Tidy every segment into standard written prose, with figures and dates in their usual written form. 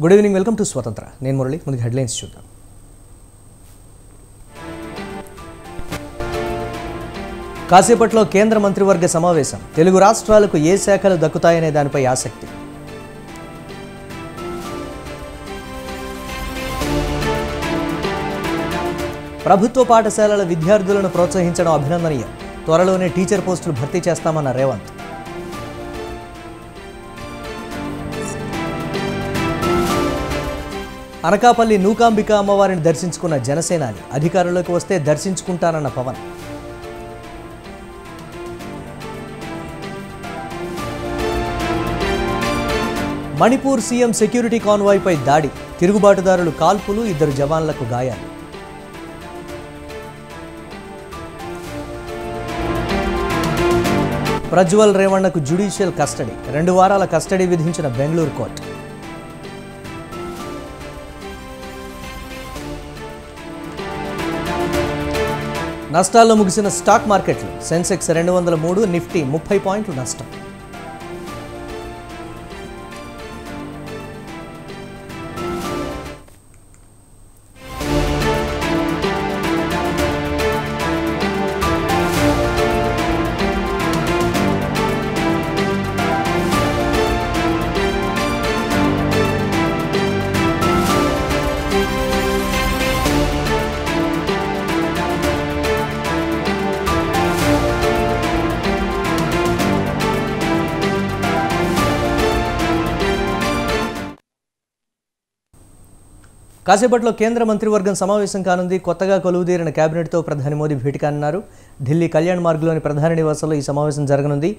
Good evening, welcome to స్వతంత్ర. నేను మురళి. ముందుకు హెడ్లైన్స్ చూద్దాం. కాసేపట్లో కేంద్ర మంత్రివర్గ సమావేశం. తెలుగు రాష్ట్రాలకు ఏ శాఖలు దక్కుతాయనే దానిపై ఆసక్తి. ప్రభుత్వ పాఠశాలల విద్యార్థులను ప్రోత్సహించడం అభినందనీయం. త్వరలోనే టీచర్ పోస్టులు భర్తీ చేస్తామన్న రేవంత్. అనకాపల్లి నూకాంబిక అమ్మవారిని దర్శించుకున్న జనసేనాని. అధికారంలోకి వస్తే దర్శించుకుంటానన్న పవన్. మణిపూర్ సీఎం సెక్యూరిటీ కాన్వాయ్పై దాడి. తిరుగుబాటుదారులు కాల్పులు, 2 జవాన్లకు గాయాలు. Prajwal రేవణ్ణకు judicial custody. 2 వారాల కస్టడీ విధించిన బెంగళూరు కోర్టు. నష్టాల్లో ముగిసిన స్టాక్ మార్కెట్లు. సెన్సెక్స్ 203, నిఫ్టీ 30 పాయింట్లు నష్టం. కాసేపట్లో కేంద్ర మంత్రివర్గం సమావేశం కానుంది. కొత్తగా కొలువుదీరిన కేబినెట్తో ప్రధాని మోదీ భేటీ కానున్నారు. ఢిల్లీ కళ్యాణ్ మార్గ్లోని ప్రధాని నివాసంలో ఈ సమావేశం జరగనుంది.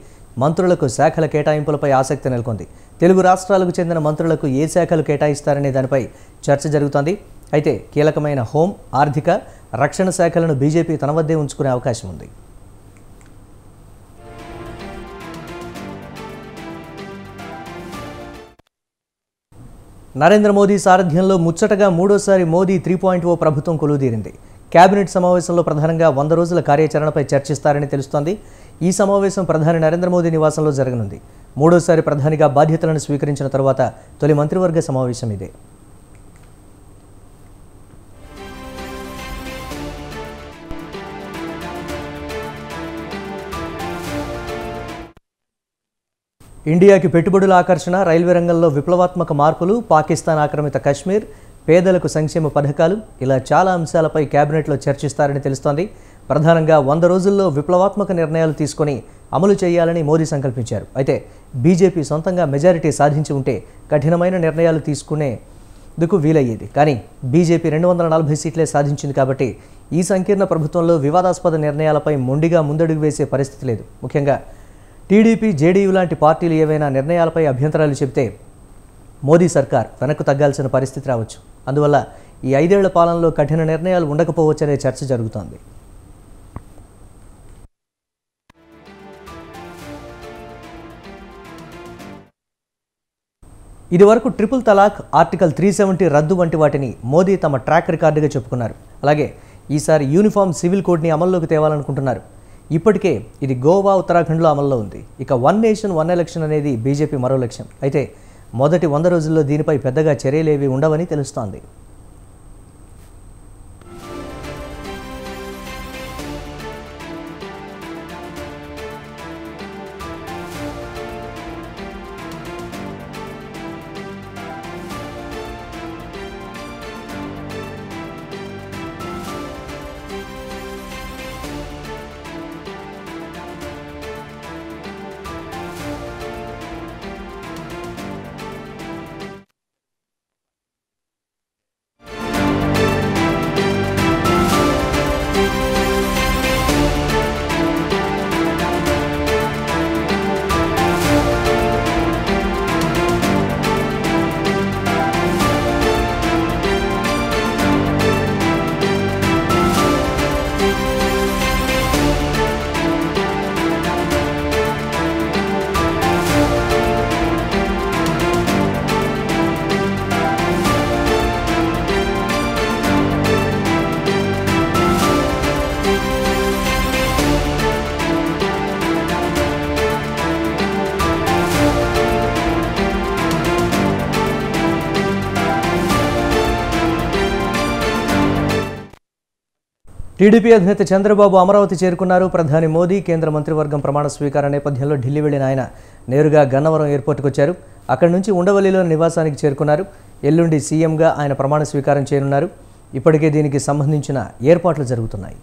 మంత్రులకు శాఖల కేటాయింపులపై ఆసక్తి నెలకొంది. తెలుగు రాష్ట్రాలకు చెందిన మంత్రులకు ఏ శాఖలు కేటాయిస్తారనే దానిపై చర్చ జరుగుతోంది. అయితే కీలకమైన హోం, ఆర్థిక, రక్షణ శాఖలను బీజేపీ తన వద్దే ఉంచుకునే అవకాశం ఉంది. నరేంద్ర మోదీ సారథ్యంలో ముచ్చటగా మూడోసారి మోదీ 3.0 ప్రభుత్వం కొలువుదీరింది. కేబినెట్ సమావేశంలో ప్రధానంగా 100 రోజుల కార్యాచరణపై చర్చిస్తారని తెలుస్తోంది. ఈ సమావేశం ప్రధాని నరేంద్ర మోదీ నివాసంలో జరగనుంది. మూడోసారి ప్రధానిగా బాధ్యతలను స్వీకరించిన తర్వాత తొలి మంత్రివర్గ సమావేశం ఇదే. ఇండియాకి పెట్టుబడుల ఆకర్షణ, రైల్వే రంగంలో విప్లవాత్మక మార్పులు, పాకిస్తాన్ ఆక్రమిత కశ్మీర్, పేదలకు సంక్షేమ పథకాలు, ఇలా చాలా అంశాలపై కేబినెట్లో చర్చిస్తారని తెలుస్తోంది. ప్రధానంగా 100 రోజుల్లో విప్లవాత్మక నిర్ణయాలు తీసుకొని అమలు చేయాలని మోదీ సంకల్పించారు. అయితే బీజేపీ సొంతంగా మెజారిటీ సాధించి ఉంటే కఠినమైన నిర్ణయాలు తీసుకునేందుకు వీలయ్యేది. కానీ బీజేపీ 240 సీట్లే సాధించింది కాబట్టి ఈ సంకీర్ణ ప్రభుత్వంలో వివాదాస్పద నిర్ణయాలపై మొండిగా ముందడుగు వేసే పరిస్థితి లేదు. ముఖ్యంగా టీడీపీ, జేడీయూ లాంటి పార్టీలు ఏవైనా నిర్ణయాలపై అభ్యంతరాలు చెబితే మోదీ సర్కార్ వెనక్కు తగ్గాల్సిన పరిస్థితి రావచ్చు. అందువల్ల ఈ 5 ఏళ్ల పాలనలో కఠిన నిర్ణయాలు ఉండకపోవచ్చనే చర్చ జరుగుతోంది. ఇదివరకు ట్రిపుల్ తలాక్, ఆర్టికల్ 370 రద్దు వంటి వాటిని మోదీ తమ ట్రాక్ రికార్డుగా చెప్పుకున్నారు. అలాగే ఈసారి యూనిఫామ్ సివిల్ కోడ్ని అమల్లోకి తేవాలనుకుంటున్నారు. ఇప్పటికే ఇది గోవా, ఉత్తరాఖండ్లో అమల్లో ఉంది. ఇక 1 నేషన్ 1 ఎలక్షన్ అనేది బీజేపీ మరో లక్ష్యం. అయితే మొదటి 100 రోజుల్లో దీనిపై పెద్దగా చర్యలేవి ఉండవని తెలుస్తోంది. టీడీపీ అధినేత చంద్రబాబు అమరావతి చేరుకున్నారు. ప్రధాని మోదీ కేంద్ర మంత్రివర్గం ప్రమాణ స్వీకారం నేపథ్యంలో ఢిల్లీ వెళ్లిన ఆయన నేరుగా గన్నవరం ఎయిర్పోర్టుకు వచ్చారు. అక్కడి నుంచి ఉండవల్లిలో నివాసానికి చేరుకున్నారు. ఎల్లుండి సీఎంగా ఆయన ప్రమాణ స్వీకారం చేయనున్నారు. ఇప్పటికే దీనికి సంబంధించిన ఏర్పాట్లు జరుగుతున్నాయి.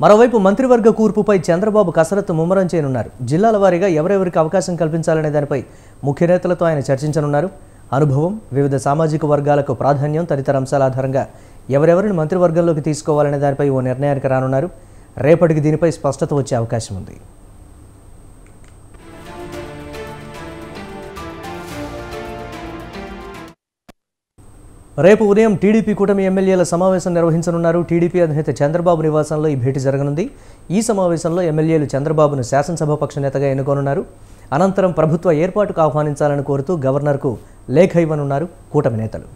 మరోవైపు మంత్రివర్గ కూర్పుపై చంద్రబాబు కసరత్తు ముమ్మరం చేయనున్నారు. జిల్లాల వారీగా ఎవరెవరికి అవకాశం కల్పించాలనే దానిపై ముఖ్య నేతలతో ఆయన చర్చించనున్నారు. అనుభవం, వివిధ సామాజిక వర్గాలకు ప్రాధాన్యం తదితర అంశాల ఆధారంగా ఎవరెవరిని మంత్రివర్గంలోకి తీసుకోవాలనే దానిపై ఓ నిర్ణయానికి రానున్నారు. రేపటికి దీనిపై స్పష్టత వచ్చే అవకాశం ఉంది. రేపు ఉదయం టీడీపీ కూటమి ఎమ్మెల్యేల సమావేశం నిర్వహించనున్నారు. టీడీపీ అధినేత చంద్రబాబు నివాసంలో ఈ భేటీ జరగనుంది. ఈ సమావేశంలో ఎమ్మెల్యేలు చంద్రబాబును శాసనసభాపక్ష నేతగా ఎన్నుకోనున్నారు. అనంతరం ప్రభుత్వ ఏర్పాటుకు ఆహ్వానించాలని కోరుతూ గవర్నర్కు లేఖ ఇవ్వనున్నారు కూటమి నేతలు.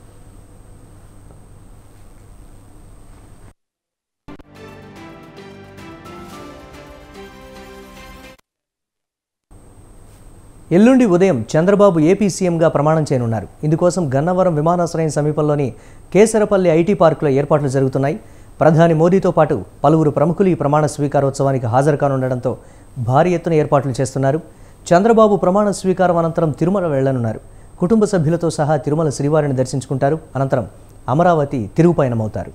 ఎల్లుండి ఉదయం చంద్రబాబు ఏపీ సీఎంగా ప్రమాణం చేయనున్నారు. ఇందుకోసం గన్నవరం విమానాశ్రయం సమీపంలోని కేసరపల్లి ఐటీ పార్కులో ఏర్పాట్లు జరుగుతున్నాయి. ప్రధాని మోదీతో పాటు పలువురు ప్రముఖులు ఈ ప్రమాణ స్వీకారోత్సవానికి హాజరు కానుండడంతో భారీ ఎత్తున ఏర్పాట్లు చేస్తున్నారు. చంద్రబాబు ప్రమాణ స్వీకారం అనంతరం తిరుమల వెళ్లనున్నారు. కుటుంబ సభ్యులతో సహా తిరుమల శ్రీవారిని దర్శించుకుంటారు. అనంతరం అమరావతి తిరుగుపయనమవుతారు.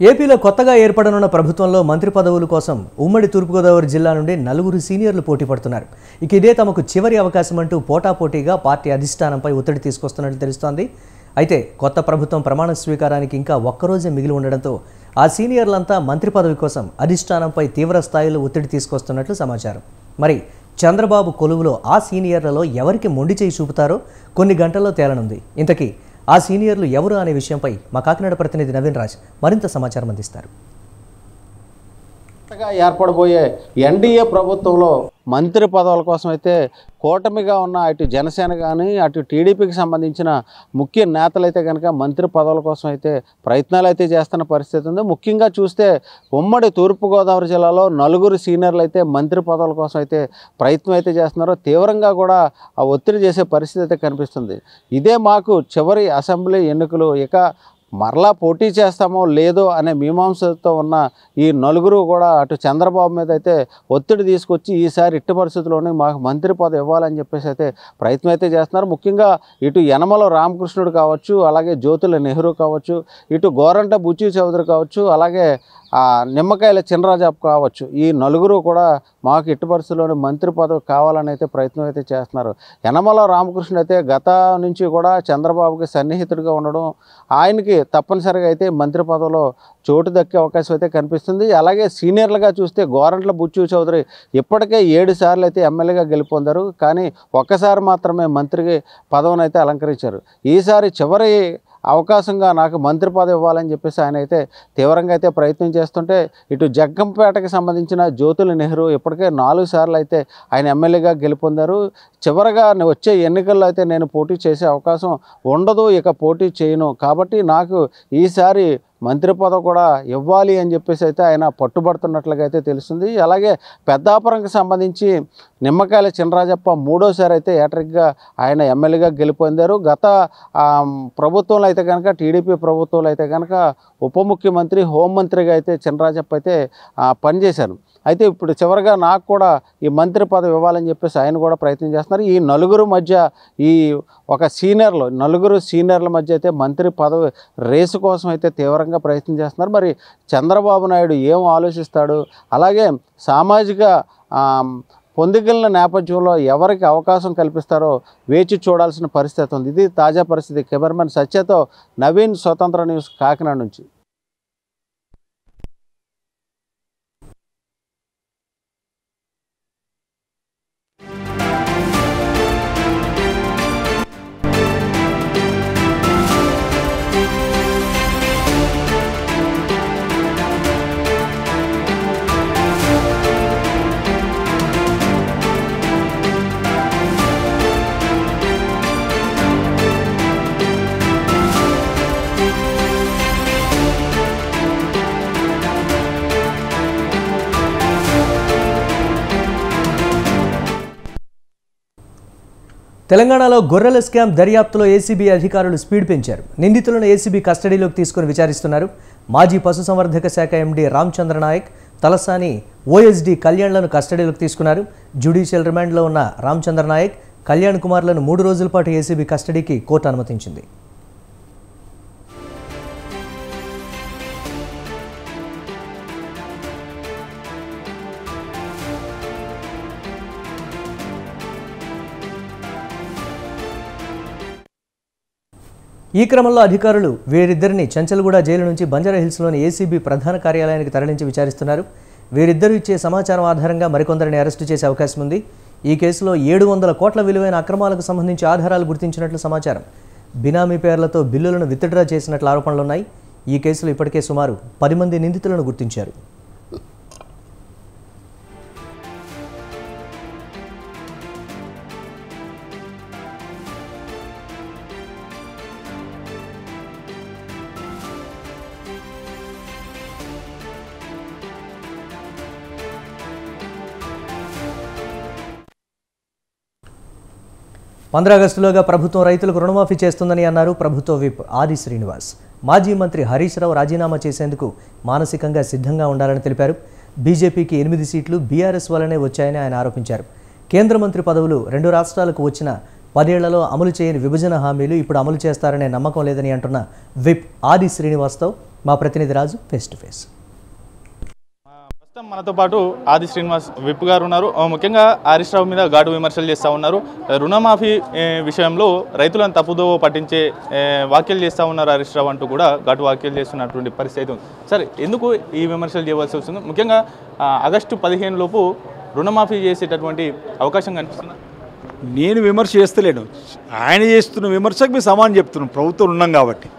ఏపీలో కొత్తగా ఏర్పడనున్న ప్రభుత్వంలో మంత్రి పదవుల కోసం ఉమ్మడి తూర్పుగోదావరి జిల్లా నుండి 4 సీనియర్లు పోటీ పడుతున్నారు. ఇక ఇదే తమకు చివరి అవకాశం అంటూ పోటాపోటీగా పార్టీ అధిష్టానంపై ఒత్తిడి తీసుకొస్తున్నట్లు తెలుస్తోంది. అయితే కొత్త ప్రభుత్వం ప్రమాణ స్వీకారానికి ఇంకా ఒక్కరోజే మిగిలి ఉండడంతో ఆ సీనియర్లంతా మంత్రి పదవి కోసం అధిష్టానంపై తీవ్ర స్థాయిలో ఒత్తిడి తీసుకొస్తున్నట్లు సమాచారం. మరి చంద్రబాబు కొలువులో ఆ సీనియర్లలో ఎవరికి మొండి చేయి చూపుతారో కొన్ని గంటల్లో తేలనుంది. ఇంతకీ ఆ సీనియర్లు ఎవరు అనే విషయంపై మా కాకినాడ ప్రతినిధి నవీన్ రాజ్ మరింత సమాచారం అందిస్తారు. ఏర్పడబోయే ఎన్డీఏ ప్రభుత్వంలో మంత్రి పదవుల కోసం అయితే కూటమిగా ఉన్న అటు జనసేన కానీ అటు టీడీపీకి సంబంధించిన ముఖ్య నేతలైతే కనుక మంత్రి పదవుల కోసం అయితే ప్రయత్నాలు అయితే చేస్తున్న పరిస్థితి ఉంది. ముఖ్యంగా చూస్తే ఉమ్మడి తూర్పుగోదావరి జిల్లాలో 4 సీనియర్లు అయితే మంత్రి పదవుల కోసం అయితే ప్రయత్నం అయితే చేస్తున్నారు. తీవ్రంగా కూడా ఆ ఒత్తిడి చేసే పరిస్థితి అయితే కనిపిస్తుంది. ఇదే మాకు చివరి అసెంబ్లీ ఎన్నికలు, ఇక మరలా పోటీ చేస్తామో లేదో అనే మీమాంసతో ఉన్న ఈ 4 కూడా అటు చంద్రబాబు మీద అయితే ఒత్తిడి తీసుకొచ్చి ఈసారి ఇట్టి పరిస్థితుల్లోనే మాకు మంత్రి పదవి ఇవ్వాలని చెప్పేసి అయితే ప్రయత్నం అయితే చేస్తున్నారు. ముఖ్యంగా ఇటు యనమల రామకృష్ణుడు కావచ్చు, అలాగే జ్యోతుల నెహ్రూ కావచ్చు, ఇటు గోరంట బుచ్చి చౌదరి కావచ్చు, అలాగే నిమ్మకాయల చినరాజప్ప కావచ్చు, ఈ 4 కూడా మాకు ఇట్టి పరిస్థితుల్లోనే మంత్రి పదవి కావాలని అయితే ప్రయత్నం అయితే చేస్తున్నారు. యనమల రామకృష్ణ అయితే గత నుంచి కూడా చంద్రబాబుకి సన్నిహితుడిగా ఉండడం, ఆయనకి తప్పనిసరిగా అయితే మంత్రి పదవిలో చోటు దక్కే అవకాశం అయితే కనిపిస్తుంది. అలాగే సీనియర్లుగా చూస్తే గోరంట్ల బుచ్చు చౌదరి ఇప్పటికే 7 సార్లు అయితే ఎమ్మెల్యేగా గెలుపొందారు. కానీ ఒక్కసారి మాత్రమే మంత్రికి పదవిని అయితే అలంకరించారు. ఈసారి చివరి అవకాశంగా నాకు మంత్రి పదవి ఇవ్వాలని చెప్పేసి ఆయన అయితే తీవ్రంగా అయితే ప్రయత్నం చేస్తుంటే, ఇటు జగ్గంపేటకి సంబంధించిన జ్యోతుల నెహ్రూ ఇప్పటికే 4 సార్లు అయితే ఆయన ఎమ్మెల్యేగా గెలుపొందారు. చివరగా వచ్చే ఎన్నికల్లో అయితే నేను పోటీ చేసే అవకాశం ఉండదు, ఇక పోటీ చేయను, కాబట్టి నాకు ఈసారి మంత్రి పదవి కూడా ఇవ్వాలి అని చెప్పేసి అయితే ఆయన పట్టుబడుతున్నట్లుగా అయితే తెలుస్తుంది. అలాగే పెద్దాపురంకి సంబంధించి నిమ్మకాయల చినరాజప్ప 3వసారి అయితే ఏటరిక్గా ఆయన ఎమ్మెల్యేగా గెలుపొందారు. గత ప్రభుత్వంలో అయితే కనుక టీడీపీ ప్రభుత్వంలో అయితే కనుక ఉప ముఖ్యమంత్రి, హోంమంత్రిగా అయితే చినరాజప్ప అయితే పనిచేశారు. అయితే ఇప్పుడు చివరిగా నాకు కూడా ఈ మంత్రి పదవి ఇవ్వాలని చెప్పేసి ఆయన కూడా ప్రయత్నం చేస్తున్నారు. ఈ 4 మధ్య ఈ ఒక సీనియర్లు 4 సీనియర్ల మధ్య అయితే మంత్రి పదవి రేసు కోసం అయితే తీవ్రంగా ప్రయత్నం చేస్తున్నారు. మరి చంద్రబాబు నాయుడు ఏం ఆలోచిస్తాడు, అలాగే సామాజిక పొందికల నేపథ్యంలో ఎవరికి అవకాశం కల్పిస్తారో వేచి చూడాల్సిన పరిస్థితి ఉంది. ఇది తాజా పరిస్థితి. కెమెరామెన్ సత్యతో నవీన్, స్వతంత్ర న్యూస్, కాకినాడ నుంచి. తెలంగాణలో గొర్రెల స్కామ్ దర్యాప్తులో ఏసీబీ అధికారులు స్పీడ్ పెంచారు. నిందితులను ఏసీబీ కస్టడీలోకి తీసుకుని విచారిస్తున్నారు. మాజీ పశుసంవర్ధక శాఖ ఎండీ రామచంద్ర నాయక్, తలసాని ఓఎస్డీ కళ్యాణ్లను కస్టడీలోకి తీసుకున్నారు. జ్యుడిషియల్ రిమాండ్లో ఉన్న రామచంద్ర నాయక్, కళ్యాణ్ కుమార్లను 3 రోజుల పాటు ఏసీబీ కస్టడీకి కోర్టు అనుమతించింది. ఈ క్రమంలో అధికారులు వీరిద్దరిని చంచల్గూడ జైలు నుంచి బంజారాహిల్స్లోని ఏసీబీ ప్రధాన కార్యాలయానికి తరలించి విచారిస్తున్నారు. వీరిద్దరూ ఇచ్చే సమాచారం ఆధారంగా మరికొందరిని అరెస్టు చేసే అవకాశం ఉంది. ఈ కేసులో 700 కోట్ల విలువైన అక్రమాలకు సంబంధించి ఆధారాలు గుర్తించినట్లు సమాచారం. బినామీ పేర్లతో బిల్లులను విత్డ్రా చేసినట్లు ఆరోపణలున్నాయి. ఈ కేసులో ఇప్పటికే సుమారు 10 మంది నిందితులను గుర్తించారు. ఆగస్టులోగా ప్రభుత్వం రైతులకు రుణమాఫీ చేస్తుందని అన్నారు ప్రభుత్వ విప్ ఆది శ్రీనివాస్. మాజీ మంత్రి హరీష్ రావు రాజీనామా చేసేందుకు మానసికంగా సిద్ధంగా ఉండాలని తెలిపారు. బీజేపీకి 8 సీట్లు బీఆర్ఎస్ వల్లనే వచ్చాయని ఆయన ఆరోపించారు. కేంద్ర మంత్రి పదవులు 2 రాష్ట్రాలకు వచ్చిన 10 ఏళ్లలో అమలు చేయని విభజన హామీలు ఇప్పుడు అమలు చేస్తారనే నమ్మకం లేదని అంటున్న విప్ ఆది శ్రీనివాస్తో మా ప్రతినిధి రాజు ఫేస్ టు ఫేస్. మనతో పాటు ఆది శ్రీనివాస్ విప్ గారు ఉన్నారు. ముఖ్యంగా హరీష్ రావు మీద ఘాటు విమర్శలు చేస్తూ ఉన్నారు. రుణమాఫీ విషయంలో రైతులను తప్పుదోవ పట్టించే వ్యాఖ్యలు చేస్తూ ఉన్నారు హరీష్ రావు అంటూ కూడా ఘాటు వ్యాఖ్యలు చేస్తున్నటువంటి పరిస్థితి ఉంది. సరే, ఎందుకు ఈ విమర్శలు చేయవలసి వస్తుంది? ముఖ్యంగా ఆగస్టు 15 లోపు రుణమాఫీ చేసేటటువంటి అవకాశం కనిపిస్తుంది. నేను విమర్శ చేస్తలేను, ఆయన చేస్తున్న విమర్శకు మేము సమానం చెప్తున్నాం. ప్రభుత్వం ఉన్నాం కాబట్టి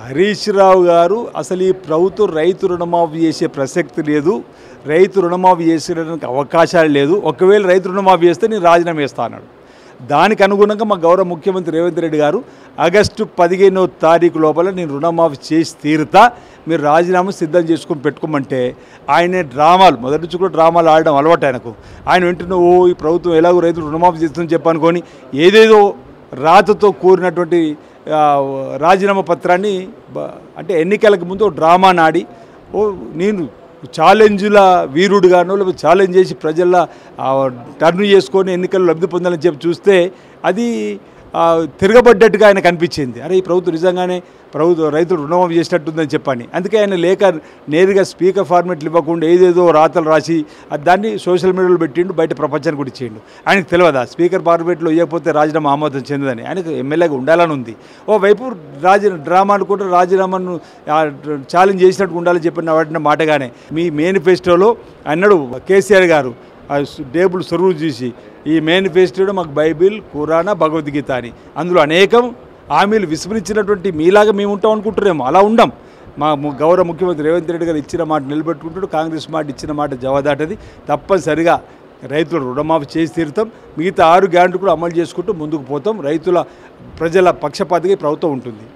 హరీష్ రావు గారు అసలు ఈ ప్రభుత్వం రైతు రుణమాఫీ చేసే ప్రసక్తి లేదు, రైతు రుణమాఫీ చేసేయడానికి అవకాశాలు లేదు. ఒకవేళ రైతు రుణమాఫీ చేస్తే నేను రాజీనామా చేస్తా అన్నాడు. దానికి అనుగుణంగా మా గౌరవ ముఖ్యమంత్రి రేవంత్ రెడ్డి గారు ఆగస్టు 15వ తారీఖు లోపల నేను రుణమాఫీ చేసి తీరుతా, మీరు రాజీనామా సిద్ధం చేసుకొని పెట్టుకోమంటే ఆయన డ్రామాలు మొదటి నుంచి కూడా డ్రామాలు ఆడడం అలవాటు ఆయనకు. ఆయన వెంటనే ఈ ప్రభుత్వం ఎలాగో రైతులు రుణమాఫీ చేస్తుందని చెప్పనుకొని ఏదేదో రాతతో కూడినటువంటి రాజీనామా పత్రాన్ని అంటే ఎన్నికలకు ముందు డ్రామా నాడి నేను ఛాలెంజ్ల వీరుడుగానో లేకపోతే ఛాలెంజ్ చేసి ప్రజల్లో టర్న్ చేసుకొని ఎన్నికల్లో లబ్ధి పొందాలని చెప్పి చూస్తే అది తిరగబడ్డట్టుగా ఆయన కనిపించింది. అరే ఈ ప్రభుత్వం నిజంగానే రైతులు రుణమాఫీ చేసినట్టుందని చెప్పని. అందుకే ఆయన లేఖ నేరుగా స్పీకర్ ఫార్మేట్లు ఇవ్వకుండా ఏదేదో రాతలు రాసి దాన్ని సోషల్ మీడియాలో పెట్టిండు, బయట ప్రపంచానికి కూడా ఇచ్చిండు. ఆయనకు తెలియదా స్పీకర్ ఫార్మేట్లో ఇవ్వకపోతే రాజీనామా ఆమోదం చెందదని? ఆయనకు ఎమ్మెల్యేగా ఉండాలని ఉంది. ఓవైపు డ్రామాను కూడా రాజీనామాను ఛాలెంజ్ చేసినట్టు ఉండాలని చెప్పిన వాటిన మాటగానే మీ మేనిఫెస్టోలో అన్నాడు కేసీఆర్ గారు టేబుల్ సర్వ్ చేసి, ఈ మేనిఫెస్టోలో మాకు బైబిల్, ఖురాన్, భగవద్గీత అని అందులో అనేకం హామీలు విస్మరించినటువంటి మీలాగా మేము ఉంటాం అనుకుంటున్నాము. అలా ఉండం. మా గౌరవ ముఖ్యమంత్రి రేవంత్ రెడ్డి గారు ఇచ్చిన మాట నిలబెట్టుకుంటాడు. కాంగ్రెస్ మాట ఇచ్చిన మాట జవదాటది. తప్పనిసరిగా రైతుల రుణమాఫీ చేసి తీరుతాం. మిగతా 6 గ్యారెంటీలు కూడా అమలు చేసుకుంటూ ముందుకు పోతాం. ప్రజల పక్షపాతిగా ప్రభుత్వం ఉంటుంది.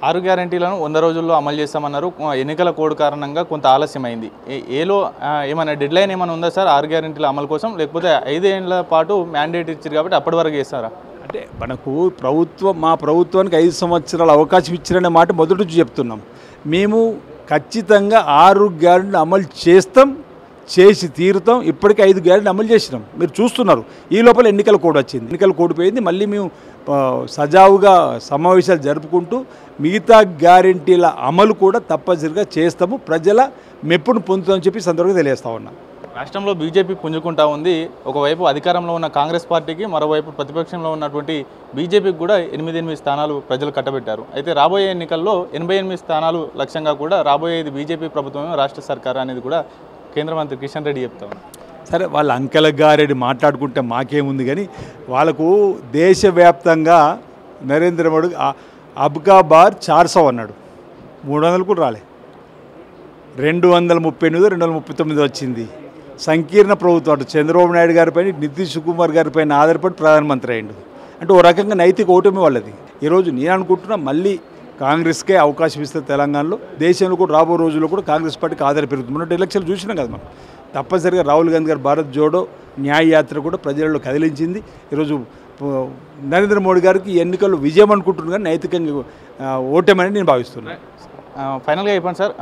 6 గ్యారెంటీలను 100 రోజుల్లో అమలు చేస్తామన్నారు. ఎన్నికల కోడ్ కారణంగా కొంత ఆలస్యమైంది. ఏలో ఏమైనా డెడ్లైన్ ఏమైనా ఉందా సార్ 6 గ్యారెంటీల అమలు కోసం? లేకపోతే 5 ఏళ్ల పాటు మ్యాండేట్ ఇచ్చారు కాబట్టి అప్పటి వరకు చేస్తారా? అంటే మనకు మా ప్రభుత్వానికి 5 సంవత్సరాల అవకాశం ఇచ్చారనే మాట మొదటి నుంచి చెప్తున్నాం. మేము ఖచ్చితంగా 6 గ్యారెంటీలు అమలు చేస్తాం, చేసి తీరుతాం. ఇప్పటికీ 5 గ్యారెంటీలు అమలు చేసినాం, మీరు చూస్తున్నారు. ఈ లోపల ఎన్నికల కోడ్ వచ్చింది, ఎన్నికల కోడ్ పోయింది. మళ్ళీ మేము సజావుగా సమావేశాలు జరుపుకుంటూ మిగతా గ్యారెంటీల అమలు కూడా తప్పనిసరిగా చేస్తాము. ప్రజల మెప్పును పొందుతామని చెప్పి సందర్భంగా తెలియజేస్తా ఉన్నాం. రాష్ట్రంలో బీజేపీ పుంజుకుంటా ఉంది. ఒకవైపు అధికారంలో ఉన్న కాంగ్రెస్ పార్టీకి, మరోవైపు ప్రతిపక్షంలో ఉన్నటువంటి బీజేపీకి కూడా 8 స్థానాలు ప్రజలు కట్టబెట్టారు. అయితే రాబోయే ఎన్నికల్లో 88 స్థానాలు లక్ష్యంగా కూడా రాబోయేది బీజేపీ ప్రభుత్వమే, రాష్ట్ర సర్కారు అనేది కూడా కేంద్ర మంత్రి కిషన్ రెడ్డి చెప్తా ఉన్నారు. సరే, వాళ్ళ అంకెల గారెడ్డి మాట్లాడుకుంటే మాకేముంది, కానీ వాళ్ళకు దేశవ్యాప్తంగా నరేంద్ర మోడీ అబ్కా బార్ 400 అన్నాడు, 300 కూడా రాలే. 238, 239 వచ్చింది. సంకీర్ణ ప్రభుత్వం అటు చంద్రబాబు నాయుడు గారిపైన, నితీష్ కుమార్ గారిపైన ఆధారపడి ప్రధానమంత్రి అయ్యిండు. అంటే ఓ రకంగా నైతిక ఓటమి వాళ్ళది. ఈరోజు నేను అనుకుంటున్నా మళ్ళీ కాంగ్రెస్కే అవకాశం ఇస్తే తెలంగాణలో, దేశంలో కూడా రాబో రోజుల్లో కూడా కాంగ్రెస్ పార్టీకి ఆధార పెరుగుతుంది. మొన్నటి ఎలక్షన్లు చూసినాం కదా మనం. తప్పనిసరిగా రాహుల్ గాంధీ గారు భారత్ జోడో న్యాయ యాత్ర కూడా ప్రజలలో కదిలించింది. ఈరోజు నరేంద్ర మోడీ గారికి ఎన్నికల్లో విజయం అనుకుంటున్నాను, కానీ నైతికంగా ఓటమని నేను భావిస్తున్నాను. ఫైనల్గా చెప్పండి సార్,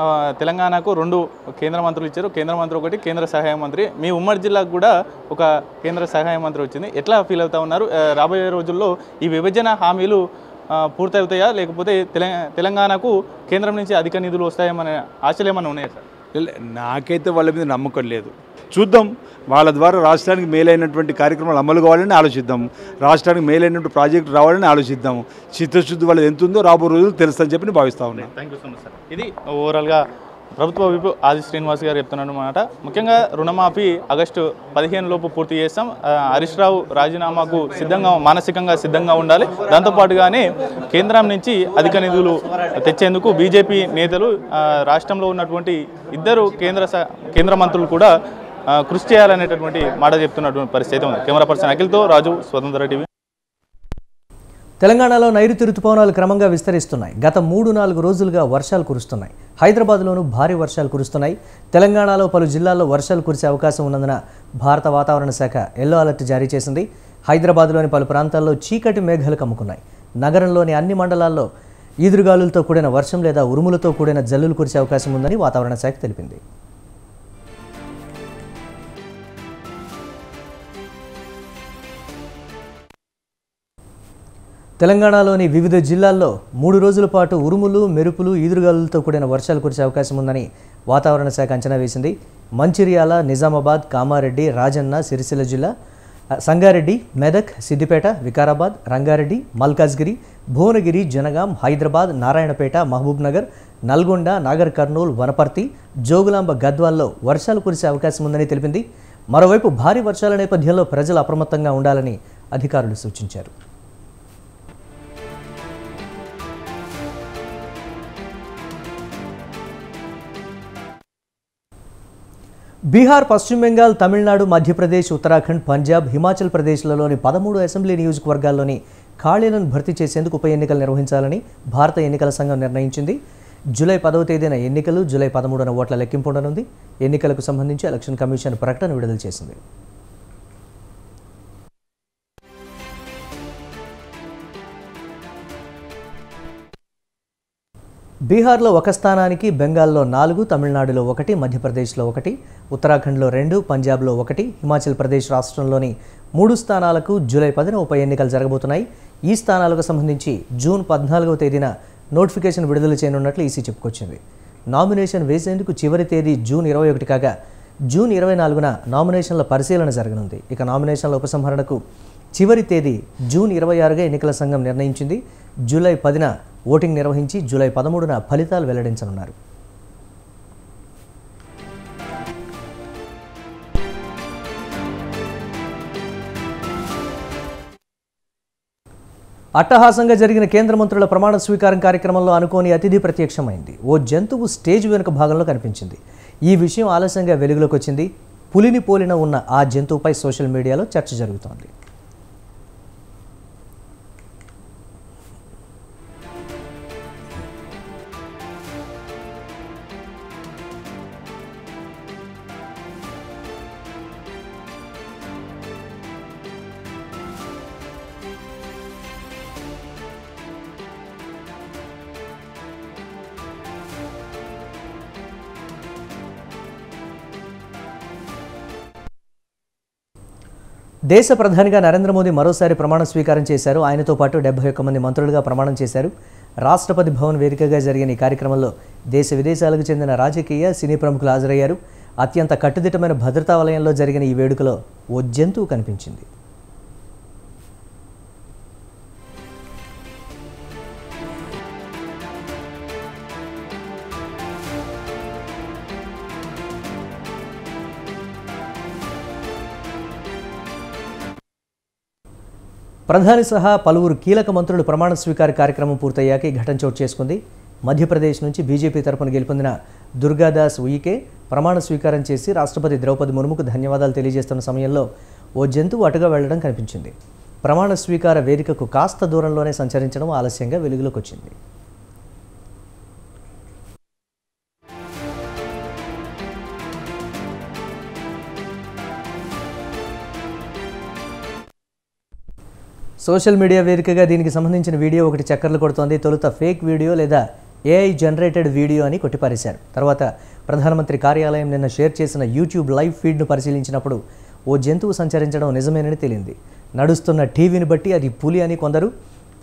తెలంగాణకు 2 కేంద్ర మంత్రులు ఇచ్చారు. కేంద్ర మంత్రి ఒకటి, కేంద్ర సహాయ మంత్రి. మీ ఉమ్మడి జిల్లాకు కూడా ఒక కేంద్ర సహాయ మంత్రి వచ్చింది. ఎట్లా ఫీల్ అవుతా ఉన్నారు? రాబోయే రోజుల్లో ఈ విభజన హామీలు పూర్తవుతాయా, లేకపోతే తెలంగాణకు కేంద్రం నుంచి అధిక నిధులు వస్తాయేమనే ఆశలు ఏమైనా ఉన్నాయా సార్? నాకైతే వాళ్ళ మీద నమ్మకం లేదు. చూద్దాం, వాళ్ళ ద్వారా రాష్ట్రానికి మేలైనటువంటి కార్యక్రమాలు అమలు కావాలని ఆలోచిద్దాం, రాష్ట్రానికి మేలైనటువంటి ప్రాజెక్టు రావాలని ఆలోచిద్దాం. చిత్తశుద్ధి వాళ్ళది ఎంత ఉందో రాబో రోజులు తెలుస్తుందని చెప్పి నేను భావిస్తా ఉన్నాను. Thank you so much sir. ఇది ఓవరాల్గా ప్రభుత్వ విప్ ఆది శ్రీనివాస్ గారు చెప్తున్నాను అన్నమాట. ముఖ్యంగా రుణమాఫీ ఆగస్టు 15 లోపు పూర్తి చేస్తాం. హరీష్ రావు రాజీనామాకు మానసికంగా సిద్ధంగా ఉండాలి. దాంతోపాటుగానే కేంద్రం నుంచి అధిక నిధులు తెచ్చేందుకు బీజేపీ నేతలు, రాష్ట్రంలో ఉన్నటువంటి 2 కేంద్ర మంత్రులు కూడా కృషి చేయాలనేటటువంటి మాట చెప్తున్నటువంటి పరిస్థితి ఉంది. కెమెరా పర్సన్ అఖిల్తో రాజు, స్వతంత్ర టీవీ. తెలంగాణలో నైరుతి రుతుపవనాలు క్రమంగా విస్తరిస్తున్నాయి. గత 3-4 రోజులుగా వర్షాలు కురుస్తున్నాయి. హైదరాబాద్లోనూ భారీ వర్షాలు కురుస్తున్నాయి. తెలంగాణలో పలు జిల్లాల్లో వర్షాలు కురిసే అవకాశం ఉన్నందున భారత వాతావరణ శాఖ ఎల్లో అలర్ట్ జారీ చేసింది. హైదరాబాద్లోని పలు ప్రాంతాల్లో చీకటి మేఘాలు కమ్ముకున్నాయి. నగరంలోని అన్ని మండలాల్లో ఈదురుగాలులతో కూడిన వర్షం లేదా ఉరుములతో కూడిన జల్లులు కురిసే అవకాశం ఉందని వాతావరణ శాఖ తెలిపింది. తెలంగాణలోని వివిధ జిల్లాల్లో 3 రోజుల పాటు ఉరుములు, మెరుపులు, ఈదురుగాలులతో కూడిన వర్షాలు కురిసే అవకాశం ఉందని వాతావరణ శాఖ అంచనా వేసింది. మంచిర్యాల, నిజామాబాద్, కామారెడ్డి, రాజన్న, సిరిసిల్ల జిల్లా, సంగారెడ్డి, మెదక్, సిద్దిపేట, వికారాబాద్, రంగారెడ్డి, మల్కాజ్గిరి, భువనగిరి, జనగాం, హైదరాబాద్, నారాయణపేట, మహబూబ్ నగర్, నల్గొండ, నాగర్ కర్నూల్, వనపర్తి, జోగులాంబ, గద్వాల్లో వర్షాలు కురిసే అవకాశం ఉందని తెలిపింది. మరోవైపు భారీ వర్షాల నేపథ్యంలో ప్రజలు అప్రమత్తంగా ఉండాలని అధికారులు సూచించారు. బీహార్, పశ్చిమ బెంగాల్, తమిళనాడు, మధ్యప్రదేశ్, ఉత్తరాఖండ్, పంజాబ్, హిమాచల్ ప్రదేశ్లలోని 13 అసెంబ్లీ నియోజకవర్గాల్లోని ఖాళీలను భర్తీ చేసేందుకు ఉప ఎన్నికలు నిర్వహించాలని భారత ఎన్నికల సంఘం నిర్ణయించింది. జూలై 10వ తేదీన ఎన్నికలు, జూలై 13న ఓట్ల లెక్కింపు ఉండనుంది. ఎన్నికలకు సంబంధించి ఎలక్షన్ కమిషన్ ప్రకటన విడుదల చేసింది. బీహార్లో 1 స్థానానికి, బెంగాల్లో 4, తమిళనాడులో 1, మధ్యప్రదేశ్లో 1, ఉత్తరాఖండ్లో 2, పంజాబ్లో 1, హిమాచల్ ప్రదేశ్ రాష్ట్రంలోని 3 స్థానాలకు జూలై 10న ఉప ఎన్నికలు జరగబోతున్నాయి. ఈ స్థానాలకు సంబంధించి జూన్ 14వ తేదీన నోటిఫికేషన్ విడుదల చేయనున్నట్లు ఈసీ చెప్పుకొచ్చింది. నామినేషన్ వేసేందుకు చివరి తేదీ జూన్ 21 కాగా జూన్ 24న నామినేషన్ల పరిశీలన జరగనుంది. ఇక నామినేషన్ల ఉపసంహరణకు చివరి తేదీ జూన్ 26గా ఎన్నికల సంఘం నిర్ణయించింది. జూలై 10న ఓటింగ్ నిర్వహించి జూలై 13న ఫలితాలు వెల్లడించనున్నారు. అట్టహాసంగా జరిగిన కేంద్ర మంత్రుల ప్రమాణ స్వీకారం కార్యక్రమంలో అనుకోని అతిథి ప్రత్యక్షమైంది. ఓ జంతువు స్టేజ్ వెనుక భాగంలో కనిపించింది. ఈ విషయం ఆలస్యంగా వెలుగులోకి వచ్చింది. పులిని పోలిన ఉన్న ఆ జంతువుపై సోషల్ మీడియాలో చర్చ జరుగుతోంది. దేశ ప్రధానిగా నరేంద్ర మోదీ మరోసారి ప్రమాణ స్వీకారం చేశారు. ఆయనతో పాటు 71 మంది మంత్రులుగా ప్రమాణం చేశారు. రాష్ట్రపతి భవన్ వేదికగా జరిగిన ఈ కార్యక్రమంలో దేశ విదేశాలకు చెందిన రాజకీయ, సినీ ప్రముఖులు హాజరయ్యారు. అత్యంత కట్టుదిట్టమైన భద్రతా వలయంలో జరిగిన ఈ వేడుకలో ఓ జంతువు కనిపించింది. ప్రధాని సహా పలువురు కీలక మంత్రులు ప్రమాణ స్వీకార కార్యక్రమం పూర్తయ్యాక ఈ ఘటన చోటు చేసుకుంది. మధ్యప్రదేశ్ నుంచి బీజేపీ తరపున గెలుపొందిన దుర్గాదాస్ ఉయికే ప్రమాణ స్వీకారం చేసి రాష్ట్రపతి ద్రౌపది ముర్ముకు ధన్యవాదాలు తెలియజేస్తున్న సమయంలో ఓ జంతువు అటుగా వెళ్లడం కనిపించింది. ప్రమాణ స్వీకార వేదికకు కాస్త దూరంలోనే సంచరించడం ఆలస్యంగా వెలుగులోకి వచ్చింది. సోషల్ మీడియా వేదికగా దీనికి సంబంధించిన వీడియో ఒకటి చక్కర్లు కొడుతోంది. తొలుత ఫేక్ వీడియో లేదా ఏఐ జనరేటెడ్ వీడియో అని కొట్టిపారేశారు. తర్వాత ప్రధానమంత్రి కార్యాలయం నిన్న షేర్ చేసిన యూట్యూబ్ లైవ్ ఫీడ్ను పరిశీలించినప్పుడు ఓ జంతువు సంచరించడం నిజమేనని తేలింది. నడుస్తున్న టీవీని బట్టి అది పులి అని కొందరు,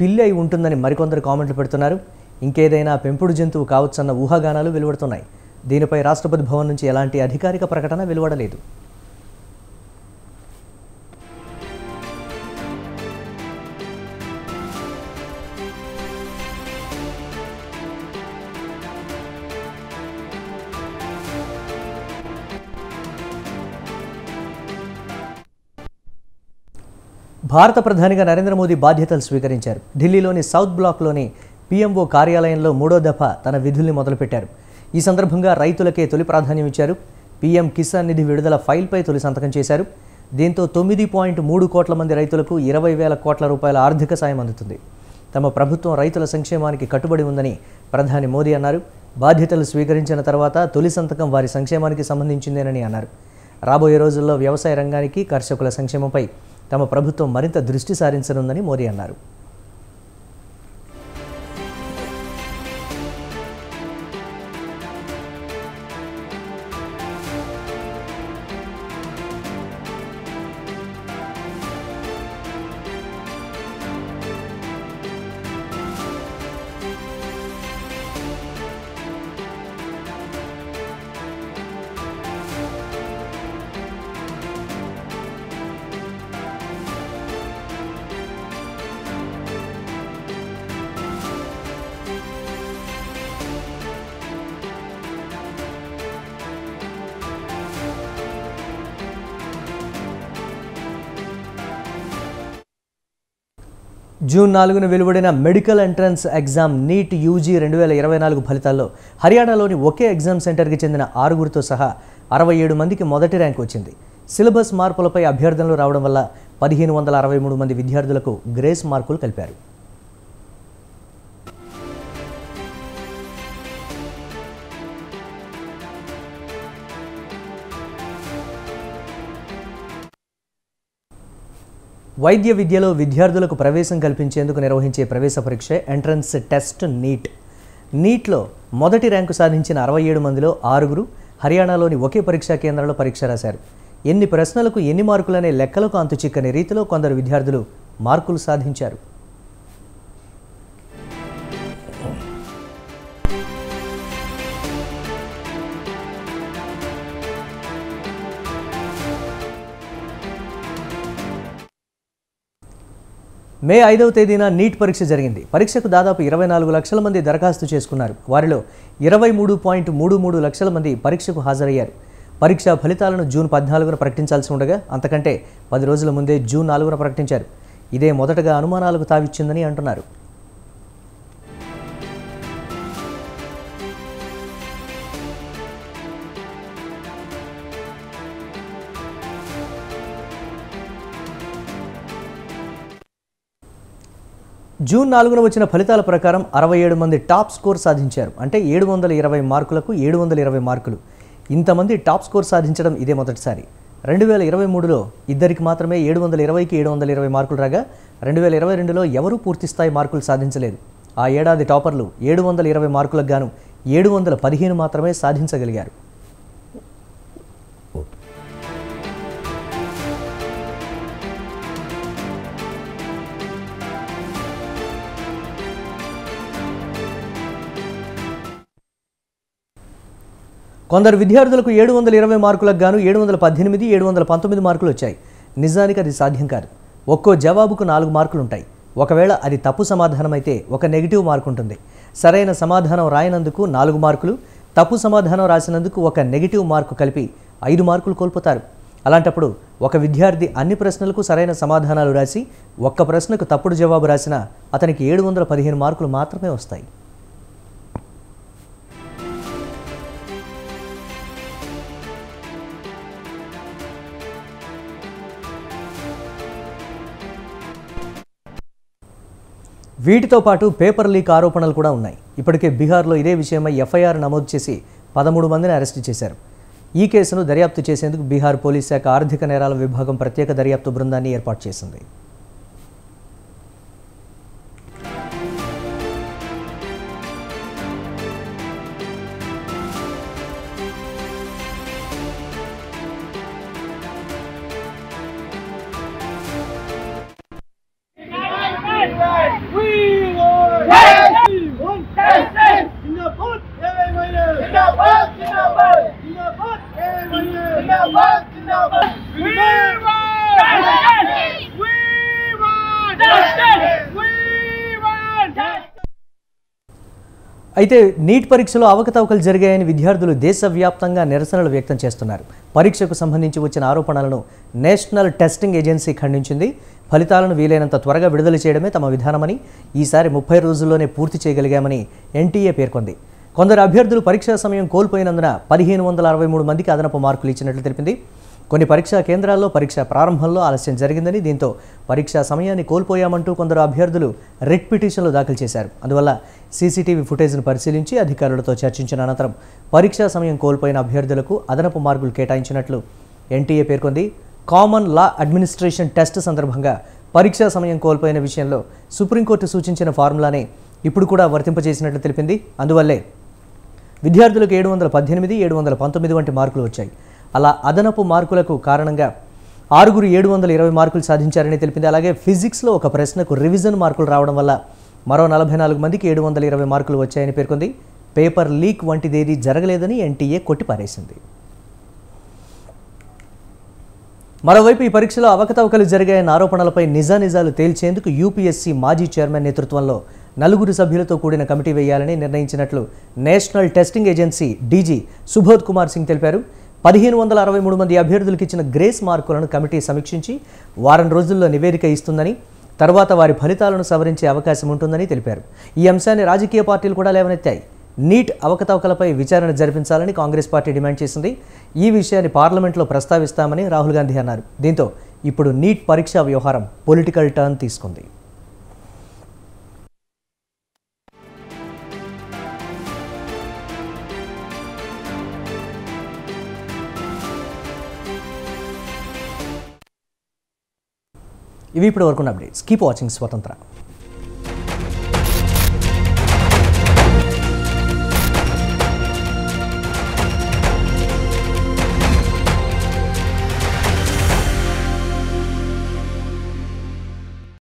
పిల్లి అయి ఉంటుందని మరికొందరు కామెంట్లు పెడుతున్నారు. ఇంకేదైనా పెంపుడు జంతువు కావచ్చన్న ఊహాగానాలు వెలువడుతున్నాయి. దీనిపై రాష్ట్రపతి భవన్ నుంచి ఎలాంటి అధికారిక ప్రకటన వెలువడలేదు. భారత ప్రధానిగా నరేంద్ర మోదీ బాధ్యతలు స్వీకరించారు. ఢిల్లీలోని సౌత్ బ్లాక్లోని పీఎంఓ కార్యాలయంలో 3వ దఫా తన విధుల్ని మొదలుపెట్టారు. ఈ సందర్భంగా రైతులకే తొలి ప్రాధాన్యం ఇచ్చారు. పీఎం కిసాన్ నిధి విడుదల ఫైల్పై తొలి సంతకం చేశారు. దీంతో 9.3 కోట్ల మంది రైతులకు 20,000 కోట్ల రూపాయల ఆర్థిక సాయం అందుతుంది. తమ ప్రభుత్వం రైతుల సంక్షేమానికి కట్టుబడి ఉందని ప్రధాని మోదీ అన్నారు. బాధ్యతలు స్వీకరించిన తర్వాత తొలి సంతకం వారి సంక్షేమానికి సంబంధించిందేనని అన్నారు. రాబోయే రోజుల్లో వ్యవసాయ రంగానికి, కర్షకుల సంక్షేమంపై తమ ప్రభుత్వం మరింత దృష్టి సారించనుందని మోదీ అన్నారు. జూన్ 4న వెలువడిన medical entrance exam NEET UG 2024 ఫలితాల్లో హర్యానాలోని ఒకే ఎగ్జామ్ సెంటర్కి చెందిన 6గురితో సహా 67 మందికి మొదటి ర్యాంక్ వచ్చింది. సిలబస్ మార్పులపై అభ్యర్థనలు రావడం వల్ల 1563 మంది విద్యార్థులకు గ్రేస్ మార్కులు కలిపారు. వైద్య విద్యలో విద్యార్థులకు ప్రవేశం కల్పించేందుకు నిర్వహించే ప్రవేశ పరీక్ష ఎంట్రన్స్ టెస్ట్ నీట్. నీట్లో మొదటి ర్యాంకు సాధించిన 67 మందిలో 6గురు హర్యానాలోని ఒకే పరీక్షా కేంద్రంలో పరీక్ష రాశారు. ఎన్ని ప్రశ్నలకు ఎన్ని మార్కులనే లెక్కలకు అంతుచిక్కని రీతిలో కొందరు విద్యార్థులు మార్కులు సాధించారు. మే 5వ తేదీన నీట్ పరీక్ష జరిగింది. పరీక్షకు దాదాపు 24 లక్షల మంది దరఖాస్తు చేసుకున్నారు. వారిలో 23.33 లక్షల మంది పరీక్షకు హాజరయ్యారు. పరీక్షా ఫలితాలను జూన్ 14న ప్రకటించాల్సి ఉండగా అంతకంటే 10 రోజుల ముందే జూన్ 4న ప్రకటించారు. ఇదే మొదటగా అనుమానాలకు తావిచ్చిందని అంటున్నారు. జూన్ 4న వచ్చిన ఫలితాల ప్రకారం 67 మంది టాప్ స్కోర్ సాధించారు. అంటే 720 మార్కులకు 720 మార్కులు. ఇంతమంది టాప్ స్కోర్ సాధించడం ఇదే మొదటిసారి. 2023లో ఇద్దరికి మాత్రమే 720కి 720 మార్కులు రాగా 2022లో ఎవరూ పూర్తిస్థాయి మార్కులు సాధించలేదు. ఆ ఏడాది టాపర్లు 720 మార్కులకు గాను 715 మాత్రమే సాధించగలిగారు. కొందరు విద్యార్థులకు 720 మార్కులకు గాను 718, 719 మార్కులు వచ్చాయి. నిజానికి అది సాధ్యం కాదు. ఒక్కో జవాబుకు 4 మార్కులు ఉంటాయి. ఒకవేళ అది తప్పు సమాధానం అయితే ఒక నెగిటివ్ మార్కు ఉంటుంది. సరైన సమాధానం రాయనందుకు 4 మార్కులు, తప్పు సమాధానం రాసినందుకు ఒక నెగిటివ్ మార్కు కలిపి 5 మార్కులు కోల్పోతారు. అలాంటప్పుడు ఒక విద్యార్థి అన్ని ప్రశ్నలకు సరైన సమాధానాలు రాసి ఒక్క ప్రశ్నకు తప్పుడు జవాబు రాసినా అతనికి 715 మార్కులు మాత్రమే వస్తాయి. వీటితో పాటు పేపర్ లీక్ ఆరోపణలు కూడా ఉన్నాయి. ఇప్పటికే బీహార్లో ఇదే విషయమై ఎఫ్ఐఆర్ నమోదు చేసి 13 మందిని అరెస్టు చేశారు. ఈ కేసును దర్యాప్తు చేసేందుకు బీహార్ పోలీస్ శాఖ ఆర్థిక నేరాల విభాగం ప్రత్యేక దర్యాప్తు బృందాన్ని ఏర్పాటు చేసింది. అయితే నీట్ పరీక్షలో అవకతవకలు జరిగాయని విద్యార్థులు దేశవ్యాప్తంగా నిరసనలు వ్యక్తం చేస్తున్నారు. పరీక్షకు సంబంధించి వచ్చిన ఆరోపణలను నేషనల్ టెస్టింగ్ ఏజెన్సీ ఖండించింది. ఫలితాలను వీలైనంత త్వరగా విడుదల చేయడమే తమ విధానమని, ఈసారి 30 రోజుల్లోనే పూర్తి చేయగలిగామని ఎన్టీఏ పేర్కొంది. కొందరు అభ్యర్థులు పరీక్షా సమయం కోల్పోయినందున 1563 మందికి అదనపు మార్కులు ఇచ్చినట్లు తెలిపింది. కొన్ని పరీక్షా కేంద్రాల్లో పరీక్ష ప్రారంభంలో ఆలస్యం జరిగిందని, దీంతో పరీక్షా సమయాన్ని కోల్పోయామంటూ కొందరు అభ్యర్థులు రిట్ పిటిషన్లు దాఖలు చేశారు. అందువల్ల సీసీటీవీ ఫుటేజ్ను పరిశీలించి అధికారులతో చర్చించిన అనంతరం పరీక్షా సమయం కోల్పోయిన అభ్యర్థులకు అదనపు మార్కులు కేటాయించినట్లు ఎన్టీఏ పేర్కొంది. కామన్ లా అడ్మినిస్ట్రేషన్ టెస్ట్ సందర్భంగా పరీక్షా సమయం కోల్పోయిన విషయంలో సుప్రీంకోర్టు సూచించిన ఫార్ములానే ఇప్పుడు కూడా వర్తింపజేసినట్లు తెలిపింది. అందువల్లే విద్యార్థులకు 718, 719 వంటి మార్కులు వచ్చాయి. అలా అదనపు మార్కులకు కారణంగా 6 720 మార్కులు సాధించారని తెలిపింది. అలాగే ఫిజిక్స్లో ఒక ప్రశ్నకు రివిజన్ మార్కులు రావడం వల్ల మరో 44 మందికి 720 మార్కులు వచ్చాయని పేర్కొంది. పేపర్ లీక్ వంటిదేదీ జరగలేదని ఎన్టీఏ కొట్టిపారేసింది. మరోవైపు ఈ పరీక్షలో అవకతవకలు జరిగాయన్న ఆరోపణలపై నిజానిజాలు తేల్చేందుకు యూపీఎస్సీ మాజీ చైర్మన్ నేతృత్వంలో 4 సభ్యులతో కూడిన కమిటీ వేయాలని నిర్ణయించినట్లు national testing agency DG Subodh Kumar Singh తెలిపారు. 1563 మంది అభ్యర్థులకు ఇచ్చిన గ్రేస్ మార్కులను కమిటీ సమీక్షించి వారం రోజుల్లో నివేదిక ఇస్తుందని, తర్వాత వారి ఫలితాలను సవరించే అవకాశం ఉంటుందని తెలిపారు. ఈ అంశాన్ని రాజకీయ పార్టీలు కూడా లేవనెత్తాయి. నీట్ అవకతవకలపై విచారణ జరిపించాలని కాంగ్రెస్ పార్టీ డిమాండ్ చేసింది. ఈ విషయాన్ని పార్లమెంట్లో ప్రస్తావిస్తామని రాహుల్ గాంధీ అన్నారు. దీంతో ఇప్పుడు నీట్ పరీక్షా వ్యవహారం పొలిటికల్ టర్న్ తీసుకుంది. ఇవి ఇప్పుడు వరకున్న అప్డేట్స్. కీప్ వాచింగ్ స్వతంత్ర.